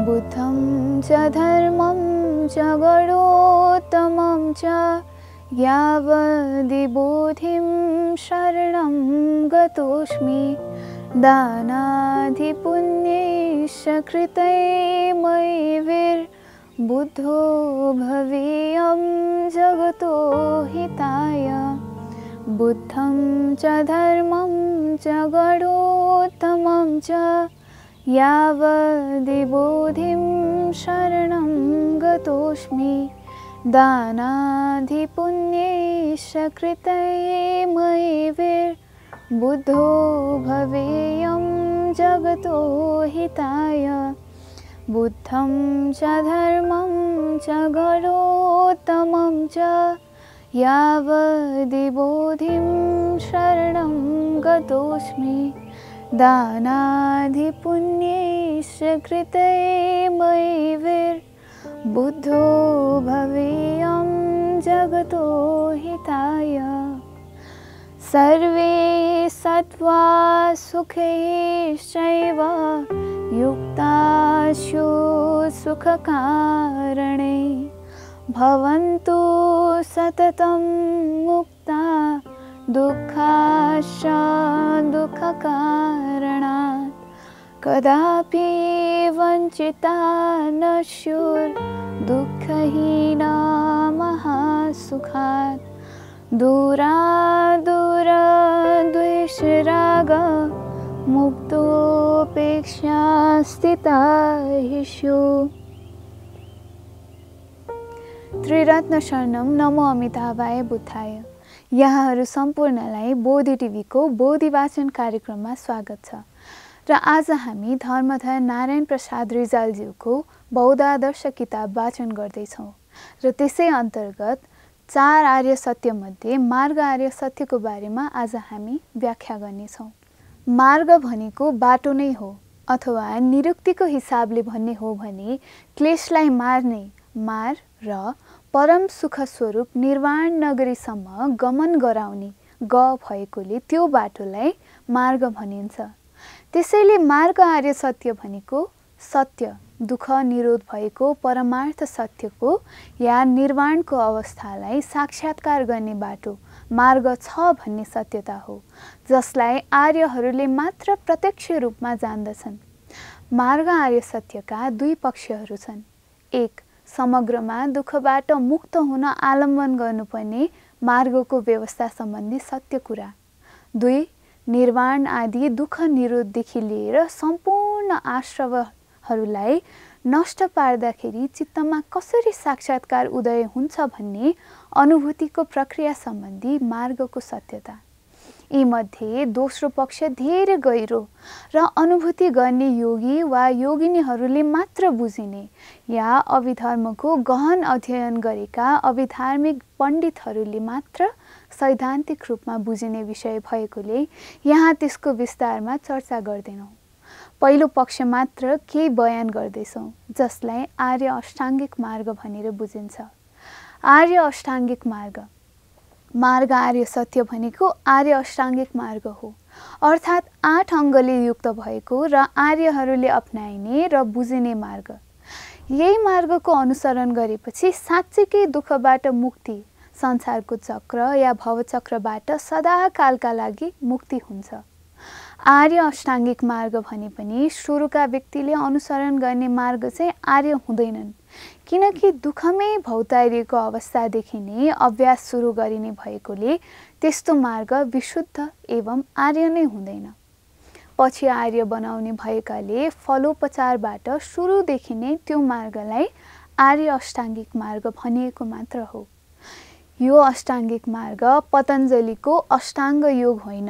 बुद्धं च धर्मं च गणोत्तमं च यावद्विबुधिं शरणं गतोऽस्मि दानादिपुण्यैश्च कृतैर्मयिभिर्बुद्धो भवेयं जगतो हिताय बुद्धं च धर्मं च गणोत्तमं च यावद्विबुधिं शरणं गतोऽस्मि दानादिपुण्यैश्च कृतैर्मयिभिर्बुद्धो भवेयं जगतो हिताय बुद्धं च धर्मं च गणोत्तमं च यावद्विबुधिं शरणं गतोऽस्मि दानादिपुण्यैश्च कृतैर्मयिभिर्बुद्धो भवेयं जगतो हिताय सर्वे सत्त्वा सुखैश्चैव युक्ताशु सुखकारणे भवन्तु सततं मुक्ता दुःखाश्च दुःखकारणात् कदापि वञ्चिता न स्युर्दुःखहीना महासुखात् दूरादूरद्वेषराग मुक्तोपेक्षा स्थिता हि स्युः। त्रिरत्न शरणम नमो अमिताभाय बुद्धाय। यहाँहरू सम्पूर्णलाई बोधि टिभीको बोधि वाचन कार्यक्रममा स्वागत छ र आज हामी धर्मधर नारायण प्रसाद रिजालज्यूको बौद्ध आदर्श किताब वाचन गर्दैछौँ र त्यसै अन्तर्गत 4 आर्य सत्य मध्ये मार्ग आर्य सत्यको बारेमा आज हामी व्याख्या गर्नेछौँ। मार्ग भनेको बाटो नै हो, अथवा निरुक्तिको हिसाबले भन्ने हो भने क्लेशलाई मार्ने मार र परम सुख स्वरूप निर्वाण नगरीसम्म गमन गराउने ग भएकोले त्यो बाटोलाई मार्ग भनिन्छ। त्यसैले मार्ग आर्य सत्य भनेको सत्य, दुःख निरोध भएको परमार्थ सत्यको या निर्वाणको अवस्थालाई साक्षात्कार गर्ने बाटो मार्ग छ भन्ने सत्यता हो, जसलाई आर्यहरूले मात्र प्रत्यक्ष रूपमा जान्दछन्। मार्ग आर्य सत्यका 2 पक्षहरू छन्। 1. समग्रमा दुःखबाट मुक्त हुन आलम्बन गर्नुपर्ने मार्गको व्यवस्था सम्बन्धी सत्य कुरा। 2. निर्वाण आदि दुःख निरोधदेखि लिएर सम्पूर्ण आश्रवहरूलाई नष्ट पार्दाखेरि चित्तमा कसरी साक्षात्कार उदय हुन्छ भन्ने अनुभूतिको प्रक्रिया सम्बन्धी मार्गको सत्यता। यी मध्ये दोस्रो पक्ष धेरै गहिरो र अनुभूति गर्ने योगी वा योगिनीहरूले मात्र बुझिने या अभिधर्मको गहन अध्ययन गरेका अभिधार्मिक पण्डितहरूले मात्र सैद्धान्तिक रूपमा बुझिने विषय भएकोले यहाँ त्यसको विस्तारमा चर्चा गर्दैनौँ। पहिलो पक्ष मात्र केही बयान गर्दैछौँ, जसलाई आर्य अष्टाङ्गिक मार्ग भनेर बुझिन्छ। आर्य अष्टाङ्गिक मार्ग मार्ग आर्य सत्य भनेको आर्य अष्टाङ्गिक मार्ग हो, अर्थात् 8 अङ्गले युक्त भएको र आर्यहरूले अपनाइने र बुझिने मार्ग। यही मार्गको अनुसरण गरेपछि साँच्चैकै दुःखबाट मुक्ति, संसारको चक्र या भवचक्रबाट सदाकालका लागि मुक्ति हुन्छ। आर्य अष्टाङ्गिक मार्ग भने पनि सुरुका व्यक्तिले अनुसरण गर्ने मार्ग चाहिँ आर्य हुँदैनन्, किनकि दुःखमै भौतारिएको अवस्थादेखि नै अभ्यास सुरु गरिने भएकोले त्यस्तो मार्ग विशुद्ध एवं आर्य नै हुँदैन। पछि आर्य बनाउने भएकाले फलोपचारबाट सुरुदेखि नै त्यो मार्गलाई आर्य अष्टाङ्गिक मार्ग भनिएको मात्र हो। यो अष्टाङ्गिक मार्ग पतञ्जलिको अष्टाङ्ग योग होइन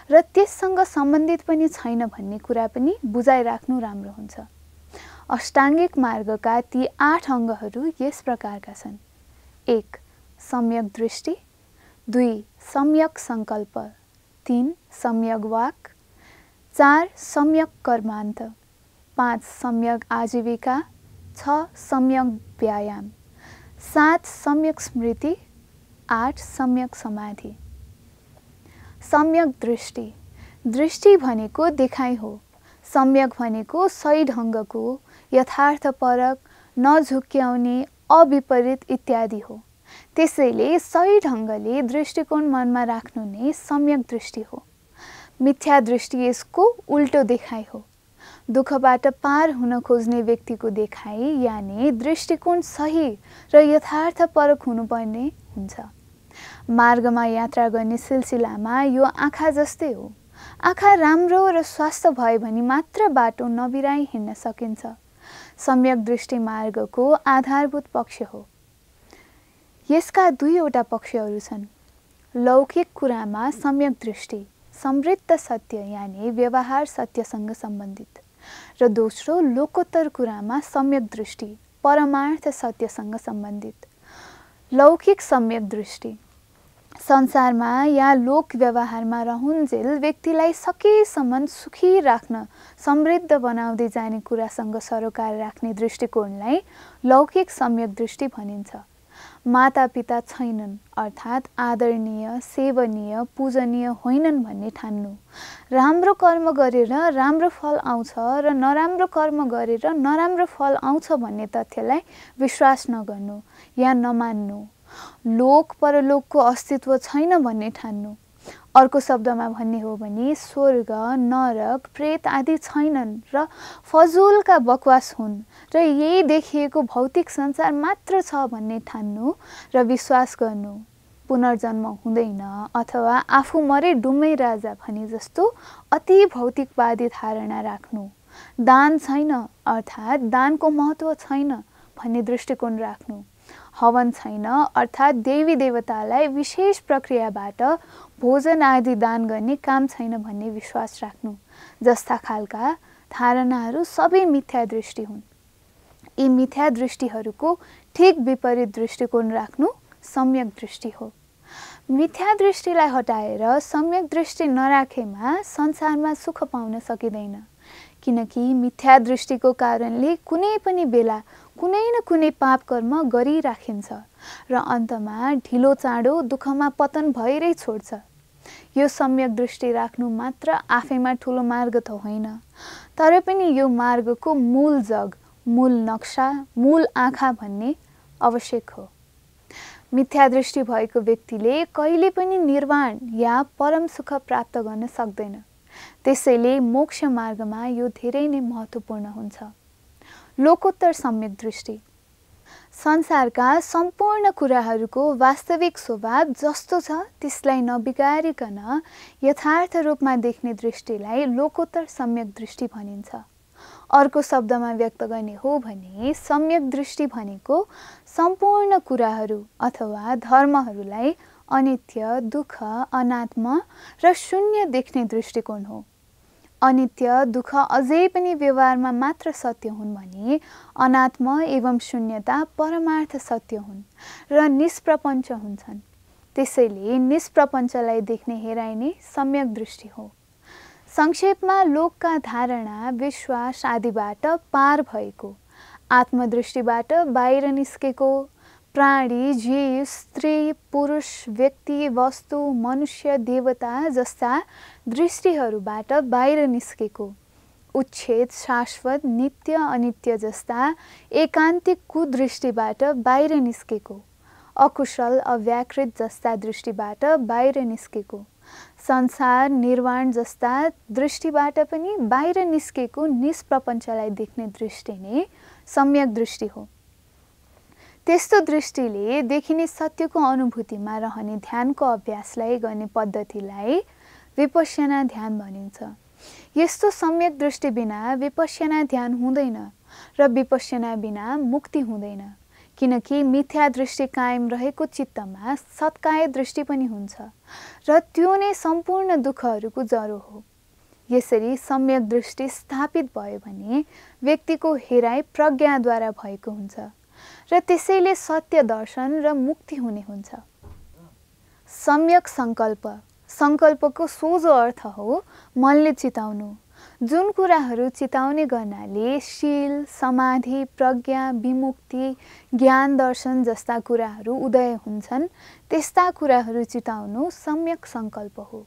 र त्यससँग सम्बन्धित पनि छैन भन्ने कुरा पनि बुझाइराख्नु राम्रो हुन्छ। अष्टाङ्गिक मार्गका ती 8 अङ्गहरू यस प्रकारका छन्। 1. सम्यक दृष्टि, 2. सम्यक संकल्प, 3. सम्यक वाक, 4. सम्यक कर्मान्त, 5. सम्यक आजीविका, 6. सम्यक व्यायाम, 7. सम्यक स्मृति, 8. सम्यक समाधि। सम्यक दृष्टि भनेको देखाइ हो, सम्यक भनेको सही ढङ्गको यथार्थपरक, नझुक्याउने, अविपरीत इत्यादि हो। त्यसैले सही ढङ्गले दृष्टिकोण मनमा राख्नु नै सम्यक दृष्टि हो। मिथ्या दृष्टि यसको उल्टो देखाइ हो। दुःखबाट पार हुन खोज्ने व्यक्तिको देखाइ यानि दृष्टिकोण सही र यथार्थपरक हुनुपर्ने हुन्छ। मार्गमा यात्रा गर्ने सिलसिलामा यो आँखा जस्तै हो। आँखा राम्रो र स्वस्थ भयो भने मात्र बाटो नबिराई हिँड्न सकिन्छ। सम्यक दृष्टि मार्गको आधारभूत पक्ष हो। यसका दुईवटा पक्षहरू छन्। लौकिक कुरामा सम्यक दृष्टि समृद्ध सत्य यानि व्यवहार सत्यसँग सम्बन्धित, र दोस्रो लोकोत्तर कुरामा सम्यक दृष्टि परमार्थ सत्यसँग सम्बन्धित। लौकिक सम्यक दृष्टि संसारमा या लोक व्यवहारमा रहुन्जेल व्यक्तिलाई सकेसम्म सुखी राख्न, समृद्ध बनाउँदै जाने कुरासँग सरोकार राख्ने दृष्टिकोणलाई लौकिक सम्यक दृष्टि भनिन्छ। मातापिता छैनन् अर्थात् आदरणीय, सेवनीय, पूजनीय होइनन् भन्ने ठान्नु, राम्रो कर्म गरेर राम्रो फल आउँछ र नराम्रो कर्म गरेर नराम्रो फल आउँछ भन्ने तथ्यलाई विश्वास नगर्नु या नमान्नु, लोक परलोकको अस्तित्व छैन भन्ने ठान्नु। अर्को शब्दमा भन्ने हो भने स्वर्ग, नरक, प्रेत आदि छैनन् र फजुलका बकवास हुन् र यही देखिएको भौतिक संसार मात्र छ भन्ने ठान्नु र विश्वास गर्नु। पुनर्जन्म हुँदैन अथवा आफू मरे डुम्मै राजा भने जस्तो अति भौतिकवादी धारणा राख्नु। दान छैन अर्थात् दानको महत्त्व छैन भन्ने दृष्टिकोण राख्नु। हवन छैन अर्थात् देवी देवतालाई विशेष प्रक्रियाबाट भोजन आदि दान गर्ने काम छैन भन्ने विश्वास राख्नु जस्ता खालका धारणाहरू सबै मिथ्या दृष्टि हुन्। यी मिथ्या दृष्टिहरूको ठिक विपरीत दृष्टिकोण राख्नु सम्यक दृष्टि हो। मिथ्या दृष्टिलाई हटाएर सम्यक दृष्टि नराखेमा संसारमा सुख पाउन सकिँदैन, किनकि मिथ्या दृष्टिको कारणले कुनै पनि बेला कुनै न कुनै पाप कर्म गरिराखिन्छ र अन्तमा ढिलो चाँडो दुःखमा पतन भएरै छोड्छ। यो सम्यक दृष्टि राख्नु मात्र आफैमा ठुलो मार्ग त होइन, तर पनि यो मार्गको मूल जग, मूल नक्सा, मूल आँखा भन्ने आवश्यक हो। मिथ्या दृष्टि भएको व्यक्तिले कहिले पनि निर्वाण या परम सुख प्राप्त गर्न सक्दैन। त्यसैले मोक्ष मार्गमा यो धेरै नै महत्त्वपूर्ण हुन्छ। लोकोत्तर सम्यक दृष्टि संसारका सम्पूर्ण कुराहरूको वास्तविक स्वभाव जस्तो छ त्यसलाई नबिगारिकन यथार्थ रूपमा देख्ने दृष्टिलाई लोकोत्तर सम्यक दृष्टि भनिन्छ। अर्को शब्दमा व्यक्त गर्ने हो भने सम्यक दृष्टि भनेको सम्पूर्ण कुराहरू अथवा धर्महरूलाई अनित्य, दुःख, अनात्म र शून्य देख्ने दृष्टिकोण हो। अनित्य, दुःख अझै पनि व्यवहारमा मात्र सत्य हुन् भने अनात्म एवं शून्यता परमार्थ सत्य हुन् र निष्प्रपञ्च हुन्छन्। त्यसैले निष्प्रपञ्चलाई देख्ने हेराइ नै सम्यक दृष्टि हो। संक्षेपमा लोकका धारणा, विश्वास आदिबाट पार भएको, आत्मदृष्टिबाट बाहिर निस्केको, प्राणी, जीव, स्त्री, पुरुष, व्यक्ति, वस्तु, मनुष्य, देवता जस्ता दृष्टिहरूबाट बाहिर निस्केको, उच्छेद, शाश्वत, नित्य, अनित्य जस्ता एकान्तिक कुदृष्टिबाट बाहिर निस्केको, अकुशल, अव्याकृत जस्ता दृष्टिबाट बाहिर निस्केको, संसार, निर्वाण जस्ता दृष्टिबाट पनि बाहिर निस्केको निष्प्रपञ्चलाई देख्ने दृष्टि नै सम्यक दृष्टि हो। त्यस्तो दृष्टिले देखिने सत्यको अनुभूतिमा रहने ध्यानको अभ्यासलाई गर्ने पद्धतिलाई विपश्यना ध्यान भनिन्छ। यस्तो सम्यक दृष्टि बिना विपश्यना ध्यान हुँदैन र विपश्यना बिना मुक्ति हुँदैन, किनकि मिथ्या दृष्टि कायम रहेको चित्तमा सत्काय दृष्टि पनि हुन्छ र त्यो नै सम्पूर्ण दुःखहरूको जरो हो। यसरी सम्यक दृष्टि स्थापित भयो भने व्यक्तिको हेराइ प्रज्ञाद्वारा भएको हुन्छ र त्यसैले सत्य दर्शन र मुक्ति हुने हुन्छ। सम्यक संकल्प, संकल्पको सोझो अर्थ हो मनले चिताउनु। जुन कुराहरू चिताउने गर्नाले शील, समाधि, प्रज्ञा, विमुक्ति, ज्ञान दर्शन जस्ता कुराहरू उदय हुन्छन् त्यस्ता कुराहरू चिताउनु सम्यक संकल्प हो।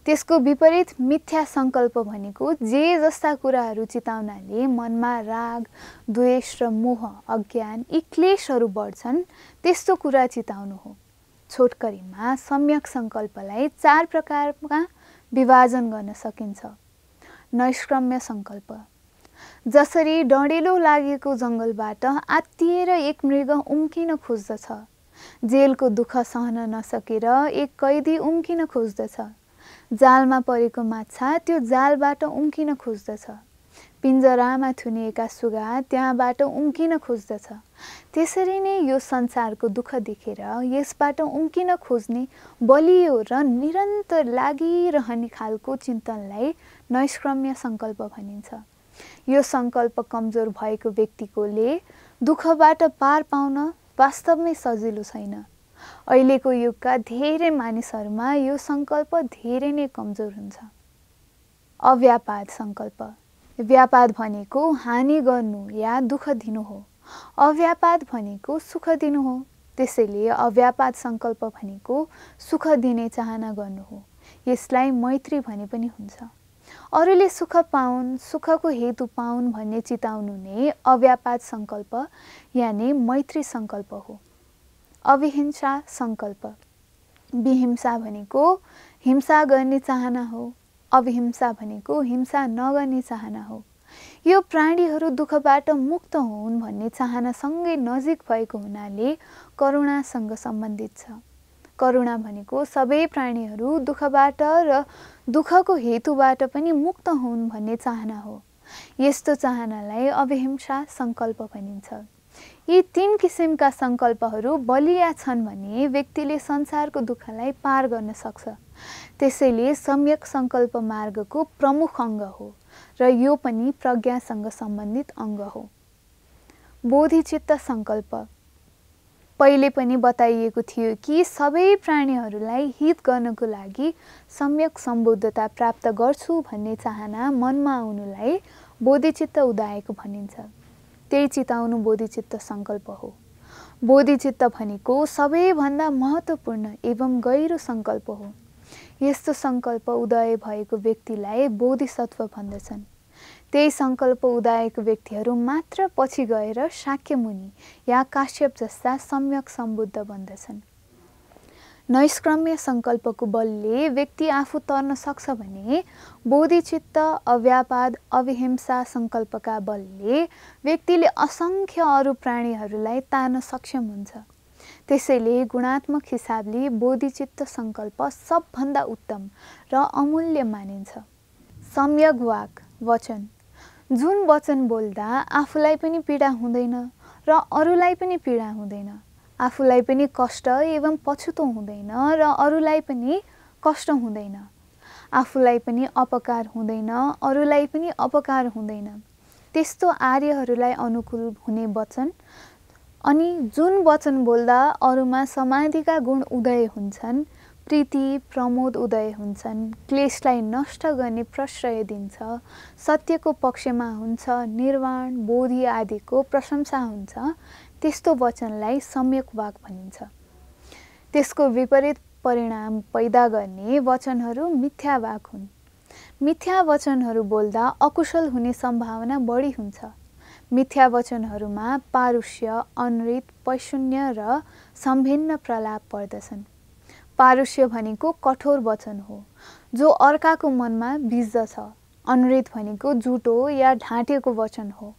त्यसको विपरीत मिथ्या सङ्कल्प भनेको जे जस्ता कुराहरू चिताउनाले मनमा राग, द्वेष र मोह, अज्ञान यी क्लेशहरू बढ्छन् त्यस्तो कुरा चिताउनु हो। छोटकरीमा सम्यक सङ्कल्पलाई 4 प्रकारमा विभाजन गर्न सकिन्छ। नैष्क्रम्य सङ्कल्प, जसरी डढेलो लागेको जङ्गलबाट आत्तिएर एक मृग उम्किन खोज्दछ, जेलको दुःख सहन नसकेर एक कैदी उम्किन खोज्दछ, जालमा परेको माछा त्यो जालबाट उम्किन खोज्दछ, पिञ्जरामा थुनिएका सुगा त्यहाँबाट उम्किन खोज्दछ, त्यसरी नै यो संसारको दुःख देखेर यसबाट उम्किन खोज्ने बलियो र निरन्तर लागिरहने खालको चिन्तनलाई नैष्क्रम्य सङ्कल्प भनिन्छ। यो सङ्कल्प कमजोर भएको व्यक्तिकोले दुःखबाट पार पाउन वास्तवमै सजिलो छैन। अहिलेको युगका धेरै मानिसहरूमा यो सङ्कल्प धेरै नै कमजोर हुन्छ। अव्यापाद सङ्कल्प, व्यापाद भनेको हानि गर्नु या दुःख दिनु हो, अव्यापाद भनेको सुख दिनु हो। त्यसैले अव्यापाद सङ्कल्प भनेको सुख दिने चाहना गर्नु हो। यसलाई मैत्री भने पनि हुन्छ। अरूले सुख पाउन्, सुखको हेतु पाउन् भन्ने चिताउनु नै अव्यापाद सङ्कल्प यानि मैत्री सङ्कल्प हो। अविहिंसा सङ्कल्प, विहिंसा भनेको हिंसा गर्ने चाहना हो, अविहिंसा भनेको हिंसा नगर्ने चाहना हो। यो प्राणीहरू दुःखबाट मुक्त हुन् भन्ने चाहनासँगै नजिक भएको हुनाले करुणासँग सम्बन्धित छ। करुणा भनेको सबै प्राणीहरू दुःखबाट र दुःखको हेतुबाट पनि मुक्त हुन् भन्ने चाहना हो। यस्तो चाहनालाई अविहिंसा सङ्कल्प भनिन्छ। यी 3 किसिमका सङ्कल्पहरू बलिया छन् भने व्यक्तिले संसारको दुःखलाई पार गर्न सक्छ। त्यसैले सम्यक सङ्कल्प मार्गको प्रमुख अङ्ग हो र यो पनि प्रज्ञासँग सम्बन्धित अङ्ग हो। बोधिचित्त सङ्कल्प, पहिले पनि बताइएको थियो कि सबै प्राणीहरूलाई हित गर्नको लागि सम्यक सम्बुद्धता प्राप्त गर्छु भन्ने चाहना मनमा आउनुलाई बोधिचित्त उदाएको भनिन्छ। त्यही चिताउनु बोधिचित्त सङ्कल्प हो। बोधिचित्त भनेको सबैभन्दा महत्त्वपूर्ण एवं गहिरो सङ्कल्प हो। यस्तो सङ्कल्प उदय भएको व्यक्तिलाई बोधिसत्व भन्दछन्। त्यही सङ्कल्प उदाएको व्यक्तिहरू मात्र पछि गएर शाक्य मुनि या काश्यप जस्ता सम्यक सम्बुद्ध बन्दछन्। नैष्क्रम्य सङ्कल्पको बलले व्यक्ति आफू तर्न सक्छ भने बोधिचित्त, अव्यापाद, अविहिंसा सङ्कल्पका बलले व्यक्तिले असङ्ख्य अरू प्राणीहरूलाई तार्न सक्षम हुन्छ। त्यसैले गुणात्मक हिसाबले बोधिचित्त सङ्कल्प सबभन्दा उत्तम र अमूल्य मानिन्छ। सम्यक वाक वचन, जुन वचन बोल्दा आफूलाई पनि पीडा हुँदैन र अरूलाई पनि पीडा हुँदैन, आफूलाई पनि कष्ट एवं पछुतो हुँदैन र अरूलाई पनि कष्ट हुँदैन, आफूलाई पनि अपकार हुँदैन, अरूलाई पनि अपकार हुँदैन, त्यस्तो आर्यहरूलाई अनुकूल हुने वचन। अनि जुन वचन बोल्दा अरूमा समाधिका गुण उदय हुन्छन्, प्रीति प्रमोद उदय हुन्छन्, क्लेशलाई नष्ट गर्ने प्रश्रय दिन्छ, सत्यको पक्षमा हुन्छ, निर्वाण बोधि आदिको प्रशंसा हुन्छ, त्यस्तो वचनलाई सम्यक वाक भनिन्छ। त्यसको विपरीत परिणाम पैदा गर्ने वचनहरू मिथ्या वाक हुन्। मिथ्या वचनहरू बोल्दा अकुशल हुने सम्भावना बढी हुन्छ। मिथ्या वचनहरूमा पारुष्य, अनृत, पैशून्य र सम्भिन्न प्रलाप पर्दछन्। पारुष्य भनेको कठोर वचन हो जो अर्काको मनमा बिज्दछ। अनृत भनेको जुटो या ढाँटेको वचन हो।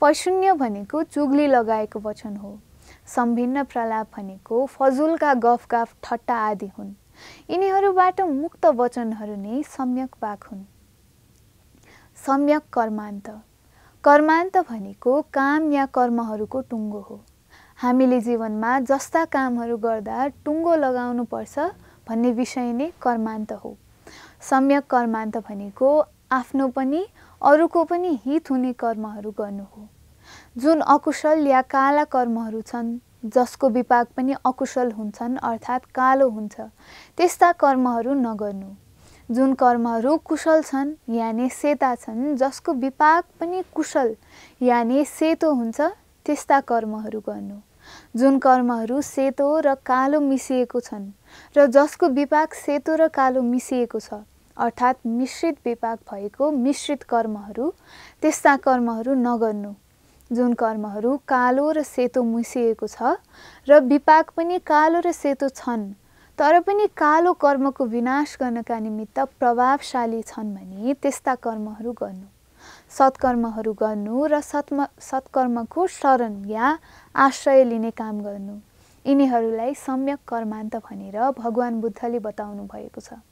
पैशून्य भनेको चुग्ली लगाएको वचन हो। सम्भिन्न प्रलाप भनेको फजुलका गफगाफ ठट्टा आदि हुन्। यिनीहरूबाट मुक्त वचनहरू नै सम्यक वाक हुन्। सम्यक कर्मान्त, कर्मान्त भनेको काम या कर्महरूको टुङ्गो हो। हामीले जीवनमा जस्ता कामहरू गर्दा टुङ्गो लगाउनु पर्छ भन्ने विषय नै कर्मान्त हो। सम्यक कर्मान्त भनेको आफ्नो पनि अरूको पनि हित हुने कर्महरू गर्नु हो। जुन अकुशल या काला कर्महरू छन्, जसको विपाक पनि अकुशल हुन्छन् अर्थात् कालो हुन्छ, त्यस्ता कर्महरू नगर्नु। जुन कर्महरू कुशल छन् यानि सेता छन्, जसको विपाक पनि कुशल यानि सेतो हुन्छ, त्यस्ता कर्महरू गर्नु। जुन कर्महरू सेतो र कालो मिसिएको छन् र जसको विपाक सेतो र कालो मिसिएको छ, अर्थात् मिश्रित विपाक भएको मिश्रित कर्महरू, त्यस्ता कर्महरू नगर्नु। जुन कर्महरू कालो र सेतो मिसिएको छ र विपाक पनि कालो र सेतो छन् तर पनि कालो कर्मको विनाश गर्नका निमित्त प्रभावशाली छन् भने त्यस्ता कर्महरू गर्नु। सत्कर्महरू गर्नु र सत्कर्मको शरण या आश्रय लिने काम गर्नु। यिनीहरूलाई सम्यक कर्मान्त भनेर भगवान बुद्धले बताउनु भएको छ।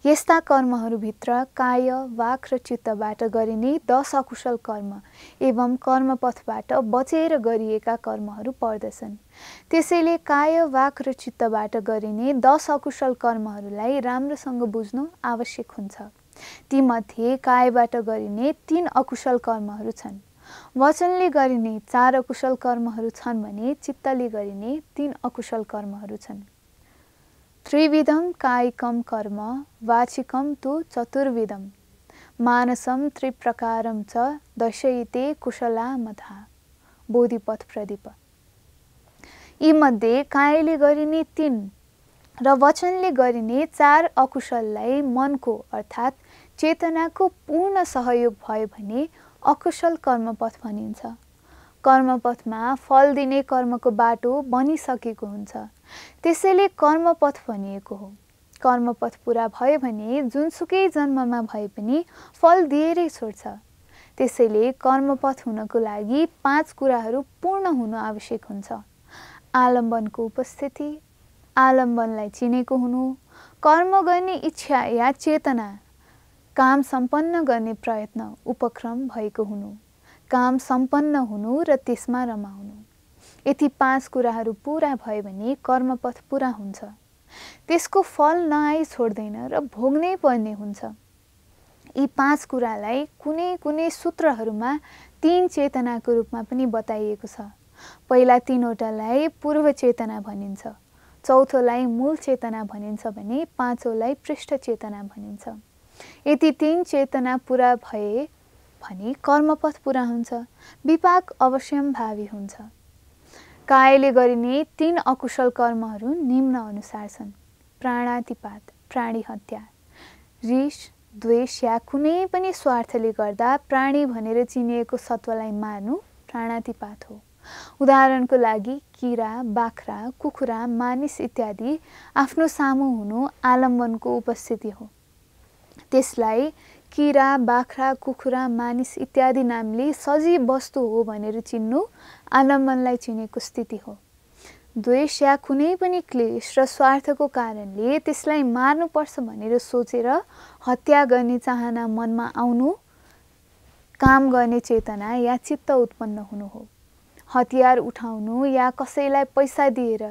यस्ता कर्महरूभित्र काय, वाक र चित्तबाट गरिने 10 अकुशल कर्म एवं कर्मपथबाट बचेर गरिएका कर्महरू पर्दछन्। त्यसैले काय, वाक र चित्तबाट गरिने 10 अकुशल कर्महरूलाई राम्रोसँग बुझ्नु आवश्यक हुन्छ। तीमध्ये कायबाट गरिने 3 अकुशल कर्महरू छन्, वचनले गरिने 4 अकुशल कर्महरू छन् भने चित्तले गरिने 3 अकुशल कर्महरू छन्। त्रिविधम कायिकम कर्म वाचिकम तु चतुर्विधम मानसम त्रिप्रकारम च दशयिते कुशला मधा। बोधिपथ प्रदीप। यीमध्ये कायले गरिने 3 र वचनले गरिने 4 अकुशललाई मनको अर्थात् चेतनाको पूर्ण सहयोग भयो भने अकुशल कर्मपथ भनिन्छ। कर्मपथमा फल दिने कर्मको बाटो बनिसकेको हुन्छ, त्यसैले कर्मपथ भनिएको हो। कर्मपथ पुरा भयो भने जुनसुकै जन्ममा भए पनि फल दिएरै छोड्छ। त्यसैले कर्मपथ हुनको लागि 5 कुराहरू पूर्ण हुनु आवश्यक हुन्छ। आलम्बनको उपस्थिति, आलम्बनलाई चिनेको हुनु, कर्म गर्ने इच्छा या चेतना, काम सम्पन्न गर्ने प्रयत्न उपक्रम भएको हुनु, काम सम्पन्न हुनु र त्यसमा रमाउनु। यति 5 कुराहरू पूरा भयो भने कर्मपथ पूरा हुन्छ। त्यसको फल नआई छोड्दैन र भोग्नै पर्ने हुन्छ। यी 5 कुरालाई कुनै कुनै सूत्रहरूमा 3 चेतनाको रूपमा पनि बताइएको छ। पहिला 3 वटालाई पूर्व चेतना भनिन्छ, चौथोलाई मूल चेतना भनिन्छ भने 5औँलाई पृष्ठ चेतना भनिन्छ। यति 3 चेतना पूरा भए भने कर्मपथ पूरा हुन्छ, विपाक अवश्यम्भावी हुन्छ। कायले गरिने 3 अकुशल कर्महरू निम्न अनुसार छन्। प्राणातिपात, प्राणी हत्या, रिस, द्वेष या कुनै पनि स्वार्थले गर्दा प्राणी भनेर चिनिएको सत्वलाई मार्नु प्राणातिपात हो। उदाहरणको लागि किरा, बाख्रा, कुखुरा, मानिस इत्यादि आफ्नो सामु हुनु आलम्बनको उपस्थिति हो। त्यसलाई किरा, बाख्रा, कुखुरा, मानिस इत्यादि नामले सजीव वस्तु हो भनेर चिन्नु आलम्बनलाई चिनेको स्थिति हो। द्वेष या कुनै पनि क्लेश र स्वार्थको कारणले त्यसलाई मार्नुपर्छ भनेर सोचेर हत्या गर्ने चाहना मनमा आउनु काम गर्ने चेतना या चित्त उत्पन्न हुनु हो। हतियार उठाउनु या कसैलाई पैसा दिएर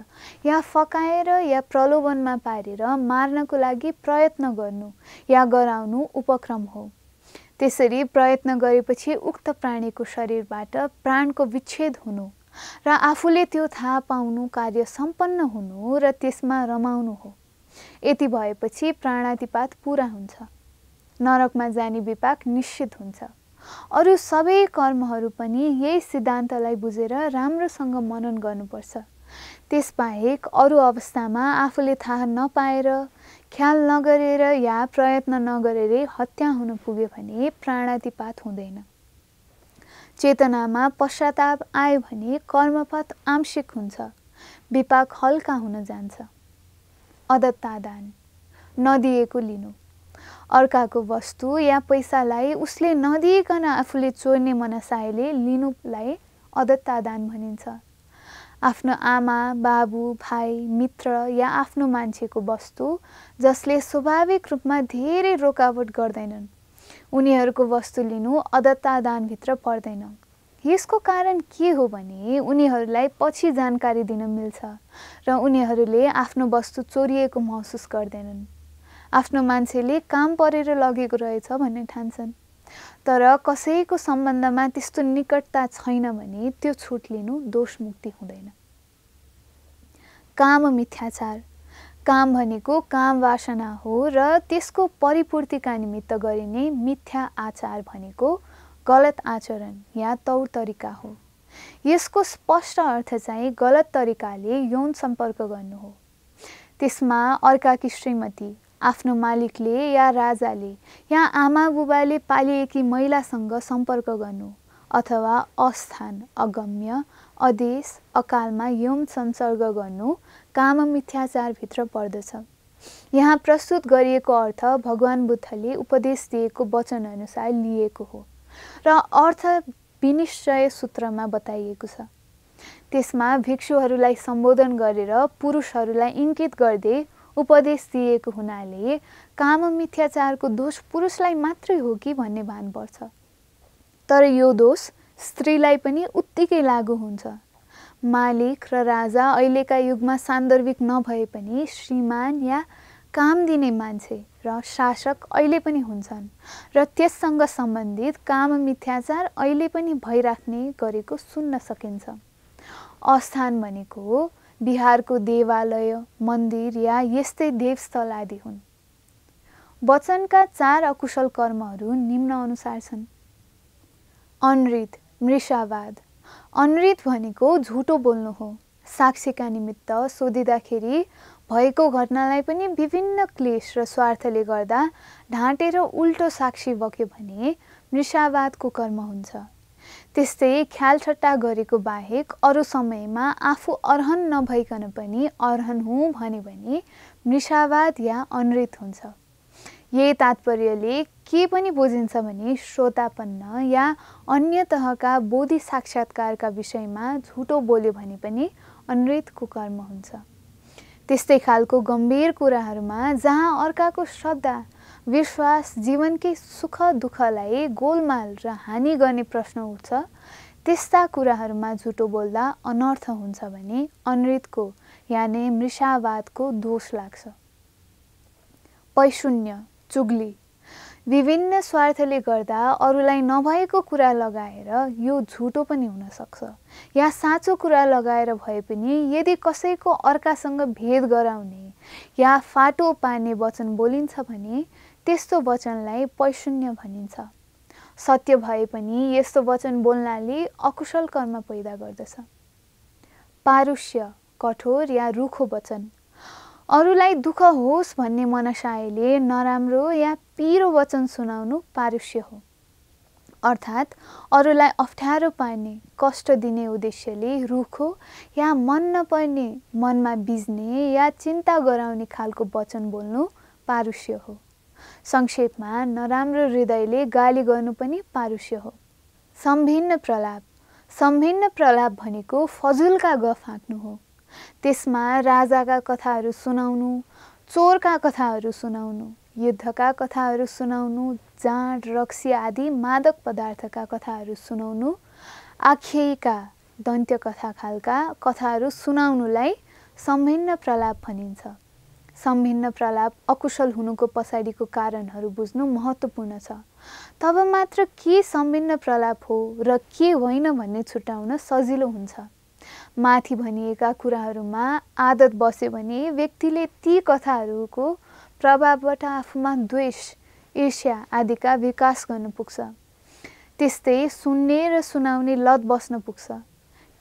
या फकाएर या प्रलोभनमा पारेर मार्नको लागि प्रयत्न गर्नु या गराउनु उपक्रम हो। त्यसरी प्रयत्न गरेपछि उक्त प्राणीको शरीरबाट प्राणको विच्छेद हुनु र आफूले त्यो थाहा पाउनु, कार्य सम्पन्न हुनु र त्यसमा रमाउनु हो। यति भएपछि प्राणातिपात पूरा हुन्छ। नरकमा जाने विपाक निश्चित हुन्छ। अरू सबै कर्महरू पनि यही सिद्धान्तलाई बुझेर राम्रोसँग मनन गर्नुपर्छ। त्यसबाहेक अरू अवस्थामा आफूले थाहा नपाएर, ख्याल नगरेर या प्रयत्न नगरेर हत्या हुन पुग्यो भने प्राणातिपात हुँदैन। चेतनामा पश्चाताप आयो भने कर्मपथ आंशिक हुन्छ, विपाक हल्का हुन जान्छ। अदत्तादान, नदिएको लिनु। अर्काको वस्तु या पैसालाई उसले नदिइकन आफूले चोर्ने मनसायले लिनुलाई अदत्तादान भनिन्छ। आफ्नो आमा, बाबु, भाइ, मित्र या आफ्नो मान्छेको वस्तु जसले स्वाभाविक रूपमा धेरै रोकावट गर्दैनन्, उनीहरूको वस्तु लिनु अदत्तादानभित्र पर्दैन। यसको कारण के हो भने उनीहरूलाई पछि जानकारी दिन मिल्छ र उनीहरूले आफ्नो वस्तु चोरिएको महसुस गर्दैनन्। आफ्नो मान्छेले काम परेर लगेको रहेछ भन्ने ठान्छन्। तर कसैको सम्बन्धमा त्यस्तो निकटता छैन भने त्यो छुट लिनु दोषमुक्ति हुँदैन। काम मिथ्याचार। काम भनेको काम वासना हो र त्यसको परिपूर्तिका निमित्त गरिने मिथ्या आचार भनेको गलत आचरण या तौर तरिका हो। यसको स्पष्ट अर्थ चाहिँ गलत तरिकाले यौन सम्पर्क गर्नु हो। त्यसमा अर्काकी श्रीमती, आफ्नो मालिकले या राजाले या आमा बुबाले पालिएकी महिलासँग सम्पर्क गर्नु अथवा अस्थान, अगम्य, अदेश, अकालमा यौन संसर्ग गर्नु काम मिथ्याचारभित्र पर्दछ। यहाँ प्रस्तुत गरिएको अर्थ भगवान बुद्धले उपदेश दिएको वचनअनुसार लिएको हो र अर्थ विनिश्चय सूत्रमा बताइएको छ। त्यसमा भिक्षुहरूलाई सम्बोधन गरेर पुरुषहरूलाई इङ्गित गर्दै उपदेश दिएको हुनाले काम मिथ्याचारको दोष पुरुषलाई मात्रै हो कि भन्ने भान पर्छ। तर यो दोष स्त्रीलाई पनि उत्तिकै लागू हुन्छ। मालिक र राजा अहिलेका युगमा सान्दर्भिक नभए पनि श्रीमान या काम दिने मान्छे र शासक अहिले पनि हुन्छन् र त्यससँग सम्बन्धित काम मिथ्याचार अहिले पनि भइराख्ने गरेको सुन्न सकिन्छ। अस्थान भनेको बिहारको देवालय, मन्दिर या यस्तै देवस्थल आदि हुन्। वचनका 4 अकुशल कर्महरू निम्न अनुसार छन्। अनृत, मृषावाद। अनृत भनेको झुटो बोल्नु हो। साक्षीका निमित्त सोधिँदाखेरि भएको घटनालाई पनि विभिन्न क्लेश र स्वार्थले गर्दा ढाँटेर उल्टो साक्षी बक्यो भने मृषावादको कर्म हुन्छ। त्यस्तै ख्यालठट्टा गरेको बाहेक अरू समयमा आफू अर्हन नभइकन पनि अर्हन हुँ भने पनि मृषावाद या अनृत हुन्छ। यही तात्पर्यले के पनि बुझिन्छ भने श्रोतापन्न या अन्य तहका बोधि साक्षात्कारका विषयमा झुटो बोल्यो भने पनि अनृतको कर्म हुन्छ। त्यस्तै खालको गम्भीर कुराहरूमा जहाँ अर्काको श्रद्धा, विश्वास, जीवनकै सुख दुःखलाई गोलमाल र हानि गर्ने प्रश्न उठ्छ, त्यस्ता कुराहरूमा झुटो बोल्दा अनर्थ हुन्छ भने अनृतको यानि मृषावादको दोष लाग्छ। पैशून्य, चुगली। विभिन्न स्वार्थले गर्दा अरूलाई नभएको कुरा लगाएर यो झुटो पनि हुन सक्छ या साँचो कुरा लगाएर भए पनि यदि कसैको अर्कासँग भेद गराउने या फाटो पार्ने वचन बोलिन्छ भने त्यस्तो वचनलाई पैशून्य भनिन्छ। सत्य भए पनि यस्तो वचन बोल्नाले अकुशल कर्म पैदा गर्दछ। पारुष्य, कठोर या रुखो वचन। अरूलाई दुःख होस् भन्ने मनसायले नराम्रो या पिरो वचन सुनाउनु पारुष्य हो। अर्थात् अरूलाई अप्ठ्यारो पार्ने, कष्ट दिने उद्देश्यले रुखो या मन नपर्ने, मनमा बिज्ने या चिन्ता गराउने खालको वचन बोल्नु पारुष्य हो। संक्षेपमा नराम्रो हृदयले गाली गर्नु पनि पारुष्य हो। सम्भिन्न प्रलाप। सम्भिन्न प्रलाप भनेको फजुलका गफ हाँक्नु हो। त्यसमा राजाका कथाहरू सुनाउनु, चोरका कथाहरू सुनाउनु, युद्धका कथाहरू सुनाउनु, जाँड, रक्सी आदि मादक पदार्थका कथाहरू सुनाउनु, आख्यायिका, दन्त्य कथा खालका कथाहरू सुनाउनुलाई सम्भिन्न प्रलाप भनिन्छ। सम्भिन्न प्रलाप अकुशल हुनुको पछाडिको कारणहरू बुझ्नु महत्त्वपूर्ण छ। तब मात्र के सम्भिन्न प्रलाप हो र के होइन भन्ने छुट्याउन सजिलो हुन्छ। माथि भनिएका कुराहरूमा आदत बस्यो भने व्यक्तिले ती कथाहरूको प्रभावबाट आफूमा द्वेष, ईर्ष्या आदिका विकास गर्न पुग्छ। त्यस्तै सुन्ने र सुनाउने लत बस्न पुग्छ।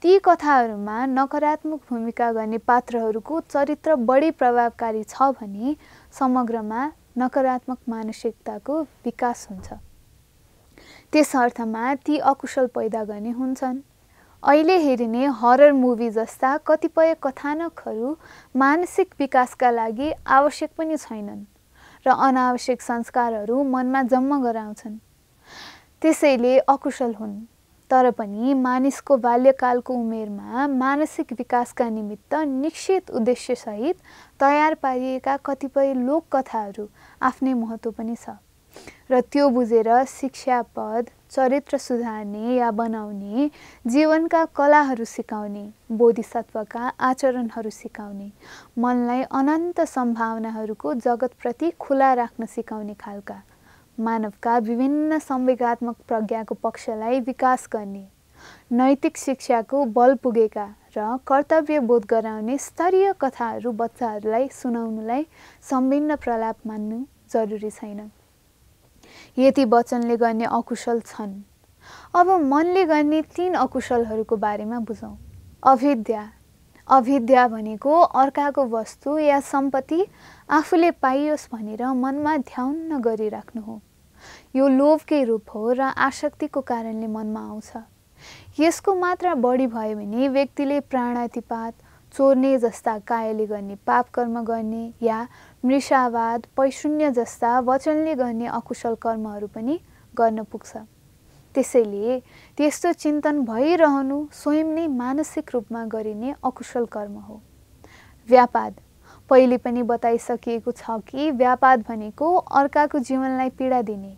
ती कथाहरूमा नकारात्मक भूमिका गर्ने पात्रहरूको चरित्र बढी प्रभावकारी छ भने समग्रमा नकारात्मक मानसिकताको विकास हुन्छ। त्यस अर्थमा ती अकुशल पैदा गर्ने हुन्छन्। अहिले हेरिने हरर मुभी जस्ता कतिपय कथानकहरू मानसिक विकासका लागि आवश्यक पनि छैनन् र अनावश्यक संस्कारहरू मनमा जम्मा गराउँछन्। त्यसैले अकुशल हुन्। तर पनि मानिसको बाल्यकालको उमेरमा मानसिक विकासका निमित्त निश्चित उद्देश्यसहित तयार पारिएका कतिपय लोककथाहरू आफ्नै महत्त्व पनि छ र त्यो बुझेर शिक्षापद, चरित्र सुधार्ने या बनाउने, जीवनका कलाहरू सिकाउने, बोधिसत्वका आचरणहरू सिकाउने, मनलाई अनन्त सम्भावनाहरूको जगतप्रति खुला राख्न सिकाउने खालका, मानवका विभिन्न संवेगात्मक प्रज्ञाको पक्षलाई विकास गर्ने, नैतिक शिक्षाको बल पुगेका र कर्तव्य बोध गराउने स्तरीय कथाहरू बच्चाहरूलाई सुनाउनुलाई सम्भिन्न प्रलाप मान्नु जरुरी छैन। यति वचनले गर्ने अकुशल छन् अब मनले गर्ने 3 अकुशलहरूको बारेमा बुझौँ। अविद्या। अविद्या भनेको अर्काको वस्तु या सम्पत्ति आफूले पाइयोस् भनेर मनमा ध्यान गरिराख्नु हो। यो लोभकै रूप हो र आसक्तिको कारणले मनमा आउँछ। यसको मात्रा बढी भयो भने व्यक्तिले प्राणातिपात, चोर्ने जस्ता कायले गर्ने पाप कर्म गर्ने या मृषावाद, पैशून्य जस्ता वचनले गर्ने अकुशल कर्महरू पनि गर्न पुग्छ। त्यसैले त्यस्तो चिन्तन भइरहनु स्वयं नै मानसिक रूपमा गरिने अकुशल कर्म हो। व्यापाद। पहिले पनि बताइसकिएको छ कि व्यापाद भनेको अर्काको जीवनलाई पीडा दिने,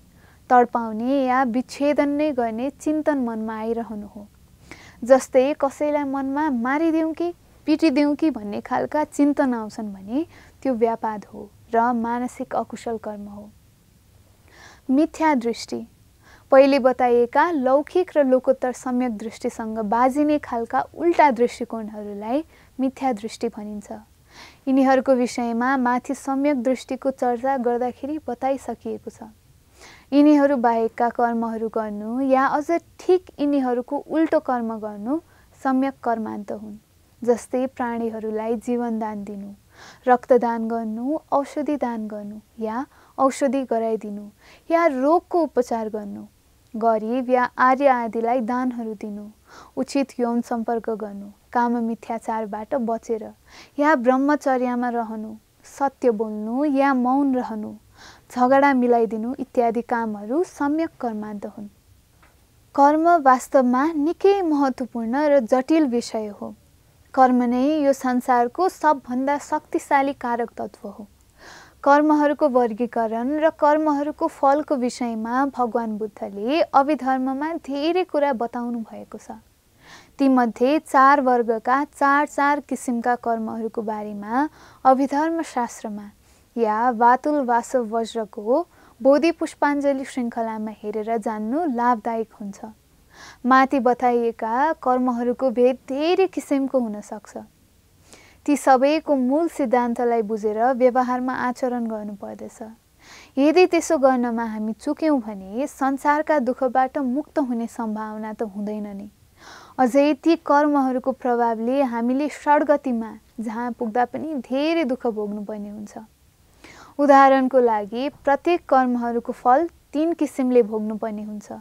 तडपाउने या विच्छेदन नै गर्ने चिन्तन मनमा आइरहनु हो। जस्तै कसैलाई मनमा मारिदेऊ कि पिटिदेऊ कि भन्ने खालका चिन्तन आउँछन् भने त्यो व्यापाद हो र मानसिक अकुशल कर्म हो। मिथ्या दृष्टि। पहिले बताइएका लौकिक र लोकोत्तर सम्यक दृष्टिसँग बाजिने खालका उल्टा दृष्टिकोणहरूलाई मिथ्या दृष्टि भनिन्छ। यिनीहरूको विषयमा माथि सम्यक दृष्टिको चर्चा गर्दाखेरि बताइसकिएको छ। यिनीहरू बाहेकका कर्महरू गर्नु या अझ ठिक यिनीहरूको उल्टो कर्म गर्नु सम्यक कर्मान्त हुन्। जस्तै प्राणीहरूलाई जीवनदान दिनु, रक्तदान गर्नु, औषधि दान गर्नु या औषधि गराइदिनु या रोगको उपचार गर्नु, गरिब या आर्य आदिलाई दानहरू दिनु, उचित यौन सम्पर्क गर्नु, काम मिथ्याचारबाट बचेर या ब्रह्मचर्यमा रहनु, सत्य बोल्नु या मौन रहनु, झगडा मिलाइदिनु इत्यादि कामहरू सम्यक कर्मान्त हुन्। कर्म वास्तवमा निकै महत्त्वपूर्ण र जटिल विषय हो। कर्म नै यो संसारको सबभन्दा शक्तिशाली कारक तत्त्व हो। कर्महरूको वर्गीकरण र कर्महरूको फलको विषयमा भगवान बुद्धले अभिधर्ममा धेरै कुरा बताउनु भएको छ। तीमध्ये 4 वर्गका 4 किसिमका कर्महरूको बारेमा अभिधर्म शास्त्रमा या वातुल वासव वज्रको बोधि पुष्पाञ्जली श्रृङ्खलामा हेरेर जान्नु लाभदायक हुन्छ। माथि बताइएका कर्महरूको भेद धेरै किसिमको हुन सक्छ। ती सबैको मूल सिद्धान्तलाई बुझेर व्यवहारमा आचरण गर्नुपर्दछ। यदि त्यसो गर्नमा हामी चुक्यौँ भने संसारका दुःखबाट मुक्त हुने सम्भावना त हुँदैन नै। अझै ती कर्महरूको प्रभावले हामीले सद्गतिमा जहाँ पुग्दा पनि धेरै दुःख भोग्नुपर्ने हुन्छ। उदाहरणको लागि प्रत्येक कर्महरूको फल 3 किसिमले भोग्नुपर्ने हुन्छ।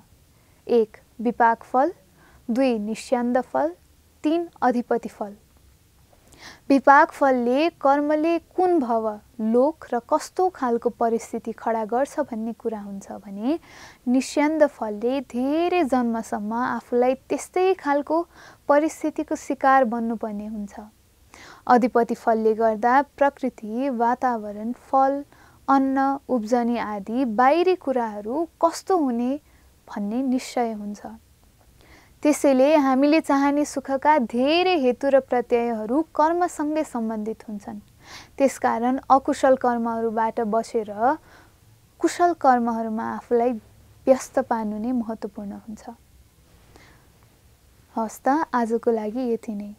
1 विपाक फल, 2 निस्यन्द फल, 3 अधिपति फल। विपाक फलले कर्मले कुन भव, लोक र कस्तो खालको परिस्थिति खडा गर्छ भन्ने कुरा हुन्छ भने निस्यन्द फलले धेरै जन्मसम्म आफूलाई त्यस्तै खालको परिस्थितिको शिकार बन्नुपर्ने हुन्छ। अधिपति फलले गर्दा प्रकृति, वातावरण, फल, अन्न, उब्जनी आदि बाहिरी कुराहरू कस्तो हुने भन्ने निश्चय हुन्छ। त्यसैले हामीले चाहने सुखका धेरै हेतु र प्रत्ययहरू कर्मसँगै सम्बन्धित हुन्छन्। त्यसकारण अकुशल कर्महरूबाट बचेर कुशल कर्महरूमा आफूलाई व्यस्त पार्नु नै महत्त्वपूर्ण हुन्छ। हस् त आजको लागि यति नै।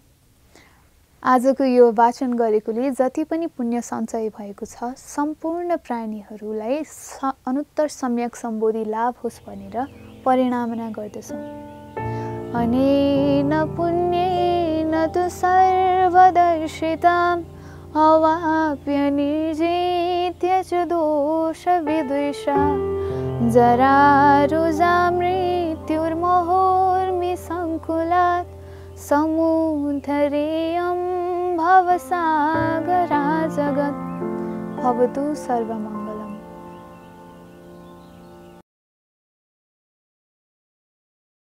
आजको यो वाचन गरेकोले जति पनि पुण्य सञ्चय भएको छ सम्पूर्ण प्राणीहरूलाई अनुत्तर सम्यक सम्बोधि लाभ होस् भनेर परिणामना गर्दछौँ। अनेन पुण्येन तु सर्वदर्शिताम् अवाप्य निर्जित्य च दोषविद्वेषा जरारुजा मृत्युर्मोहोर्मिसङ्कुलात् समुद्धरेयं भवसागरा जगत्। भवतु सर्वमङ्गलम्।